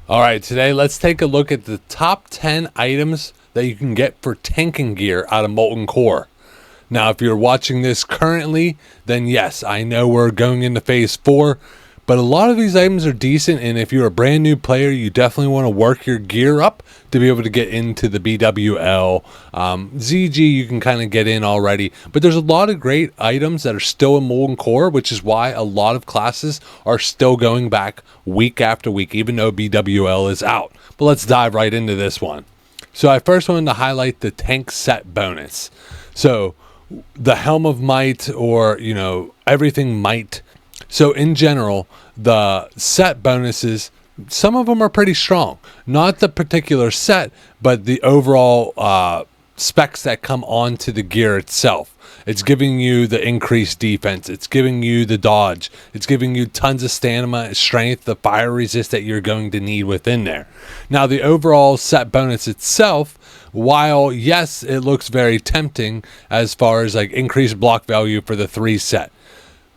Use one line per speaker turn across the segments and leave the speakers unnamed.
All right, today let's take a look at the top 10 items that you can get for tanking gear out of Molten Core. Now, if you're watching this currently, then yes, I know we're going into phase 4, but a lot of these items are decent, and if you're a brand new player, you definitely want to work your gear up to be able to get into the BWL. ZG, you can kind of get in already, but there's a lot of great items that are still in Molten Core, which is why a lot of classes are still going back week after week, even though BWL is out. But let's dive right into this one. So I first wanted to highlight the tank set bonus. So the Helm of Might, or everything might. So in general, the set bonuses, some of them are pretty strong. Not the particular set, but the overall specs that come onto the gear itself. It's giving you the increased defense. It's giving you the dodge. It's giving you tons of stamina, strength, the fire resist that you're going to need within there. Now, the overall set bonus itself, while yes, it looks very tempting as far as like increased block value for the 3 set.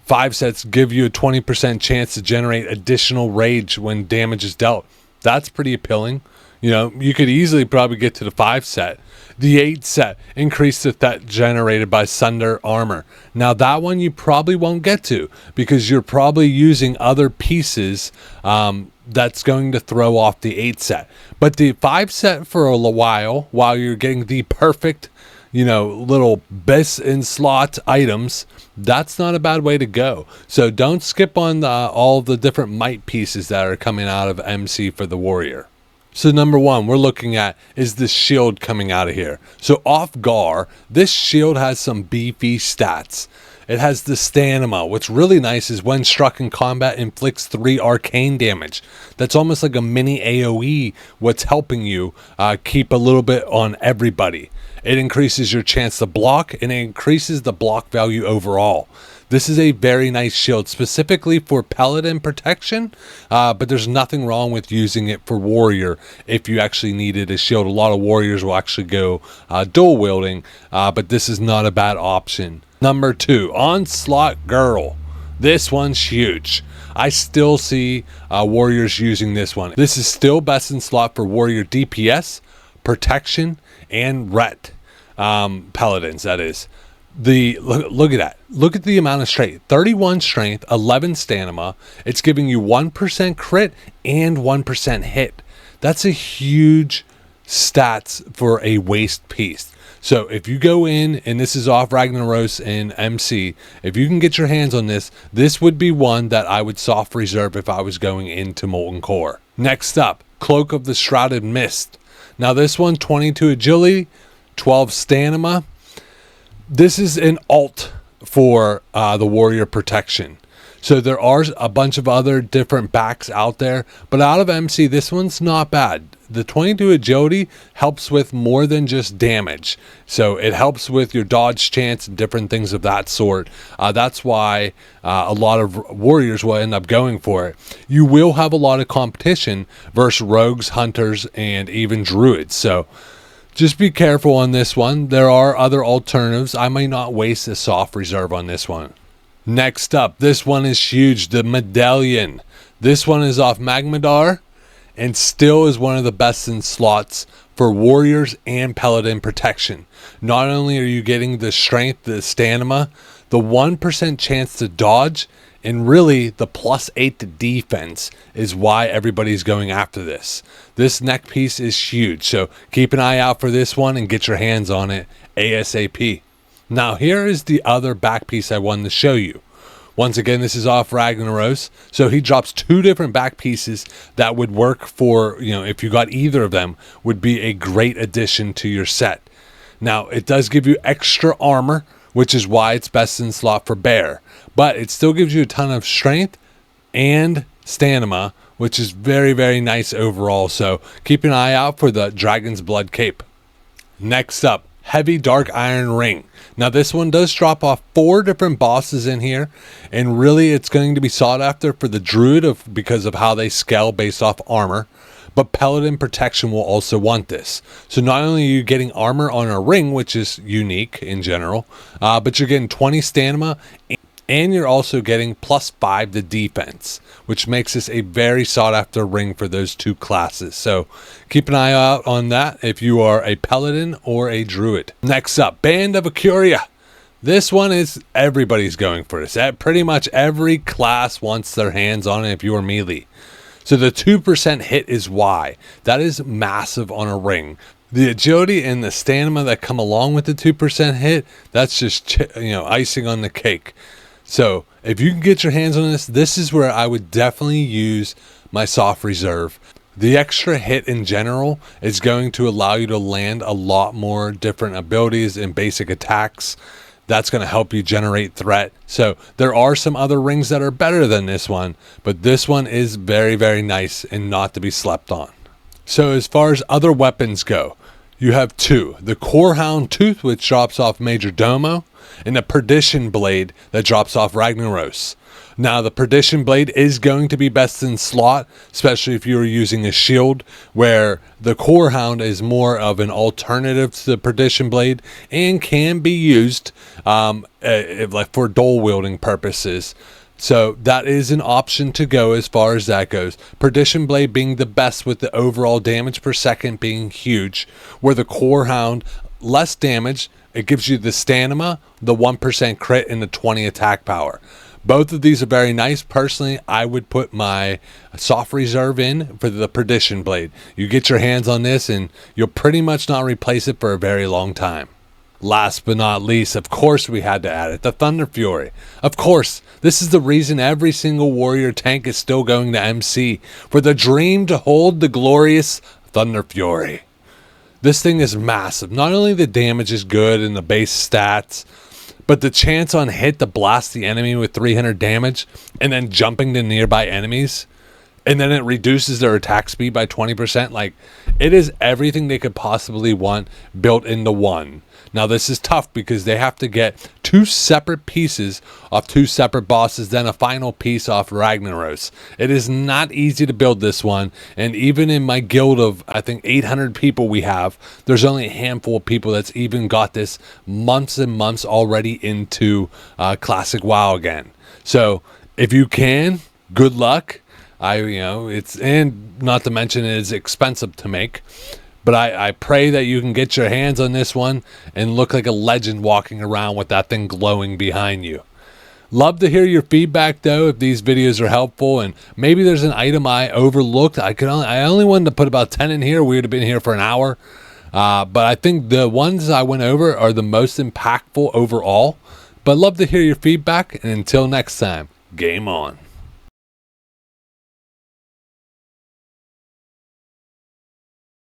5 sets give you a 20% chance to generate additional rage when damage is dealt. That's pretty appealing. You could easily probably get to the 5 set. The 8 set, increase the threat generated by Sunder armor. Now that one you probably won't get to because you're probably using other pieces that's going to throw off the 8 set. But the 5 set for a while you're getting the perfect little best in slot items, that's not a bad way to go. So don't skip on all the different might pieces that are coming out of MC for the warrior. So number 1 we're looking at is the shield coming out of here. So off Gar, this shield has some beefy stats. It has the stamina. What's really nice is when struck in combat, inflicts 3 arcane damage. That's almost like a mini AoE, what's helping you keep a little bit on everybody. It increases your chance to block, and it increases the block value overall. This is a very nice shield, specifically for paladin protection, but there's nothing wrong with using it for warrior if you actually needed a shield. A lot of warriors will actually go dual wielding, but this is not a bad option. Number 2, Onslaught girdle. This one's huge. I still see warriors using this one. This is still best in slot for warrior DPS, protection, and ret. Paladins, that is. Look at that. Look at the amount of strength. 31 strength, 11 stamina. It's giving you 1% crit and 1% hit. That's a huge stats for a waste piece. So if you go in, and this is off Ragnaros and MC, if you can get your hands on this, this would be one that I would soft reserve if I was going into Molten Core. Next up, Cloak of the Shrouded Mist. Now this one, 22 agility, 12 stamina. This is an alt for the warrior protection. So there are a bunch of other different backs out there, but out of MC, this one's not bad. The 22 agility helps with more than just damage. So it helps with your dodge chance and different things of that sort. That's why a lot of warriors will end up going for it. You will have a lot of competition versus rogues, hunters, and even druids. So just be careful on this one. There are other alternatives. I might not waste a soft reserve on this one. Next up, this one is huge, the Medallion. This one is off Magmadar and still is one of the best in slots for warriors and paladin protection. Not only are you getting the strength, the stamina, the 1% chance to dodge, and really the +8 to defense is why everybody's going after this. This neck piece is huge, so keep an eye out for this one and get your hands on it ASAP. Now here is the other back piece I wanted to show you. Once again, this is off Ragnaros. So he drops 2 different back pieces that would work for, if you got either of them, would be a great addition to your set. Now, it does give you extra armor, which is why it's best in slot for bear. But it still gives you a ton of strength and stamina, which is very, very nice overall. So keep an eye out for the Dragon's Blood Cape. Next up, Heavy Dark Iron Ring. Now this one does drop off 4 different bosses in here, and really it's going to be sought after for the druid because of how they scale based off armor. But paladin protection will also want this. So not only are you getting armor on a ring, which is unique in general, but you're getting 20 stamina and you're also getting +5 to defense, which makes this a very sought after ring for those two classes. So keep an eye out on that if you are a paladin or a druid. Next up, Band of Accuria. This one is everybody's going for this. Pretty much every class wants their hands on it if you are melee. So the 2% hit is why. That is massive on a ring. The agility and the stamina that come along with the 2% hit, that's just icing on the cake. So if you can get your hands on this, this is where I would definitely use my soft reserve. The extra hit in general is going to allow you to land a lot more different abilities and basic attacks. That's going to help you generate threat. So there are some other rings that are better than this one, but this one is very, very nice and not to be slept on. So as far as other weapons go, you have two. The Core Hound Tooth, which drops off Major Domo, and the Perdition Blade that drops off Ragnaros. Now, the Perdition Blade is going to be best in slot, especially if you're using a shield, where the Core Hound is more of an alternative to the Perdition Blade and can be used like for dual wielding purposes. So that is an option to go as far as that goes. Perdition Blade being the best with the overall damage per second being huge, where the Core Hound, less damage, it gives you the stamina, the 1% crit, and the 20 attack power. Both of these are very nice. Personally, I would put my soft reserve in for the Perdition Blade. You get your hands on this and you'll pretty much not replace it for a very long time. Last but not least, of course we had to add it, the Thunderfury. Of course, this is the reason every single warrior tank is still going to MC, for the dream to hold the glorious Thunderfury. This thing is massive. Not only the damage is good and the base stats, but the chance on hit to blast the enemy with 300 damage and then jumping to nearby enemies, and then it reduces their attack speed by 20%. Like, it is everything they could possibly want built into one. Now, this is tough because they have to get two separate pieces off two separate bosses, then a final piece off Ragnaros. It is not easy to build this one, and even in my guild of, I think, 800 people we have, there's only a handful of people that's even got this months and months already into Classic WoW again. So, if you can, good luck. It's, and not to mention it is expensive to make. But I pray that you can get your hands on this one and look like a legend walking around with that thing glowing behind you. Love to hear your feedback, though, if these videos are helpful. And maybe there's an item I overlooked. I only wanted to put about 10 in here. We would have been here for an hour. But I think the ones I went over are the most impactful overall. But love to hear your feedback. And until next time, game on.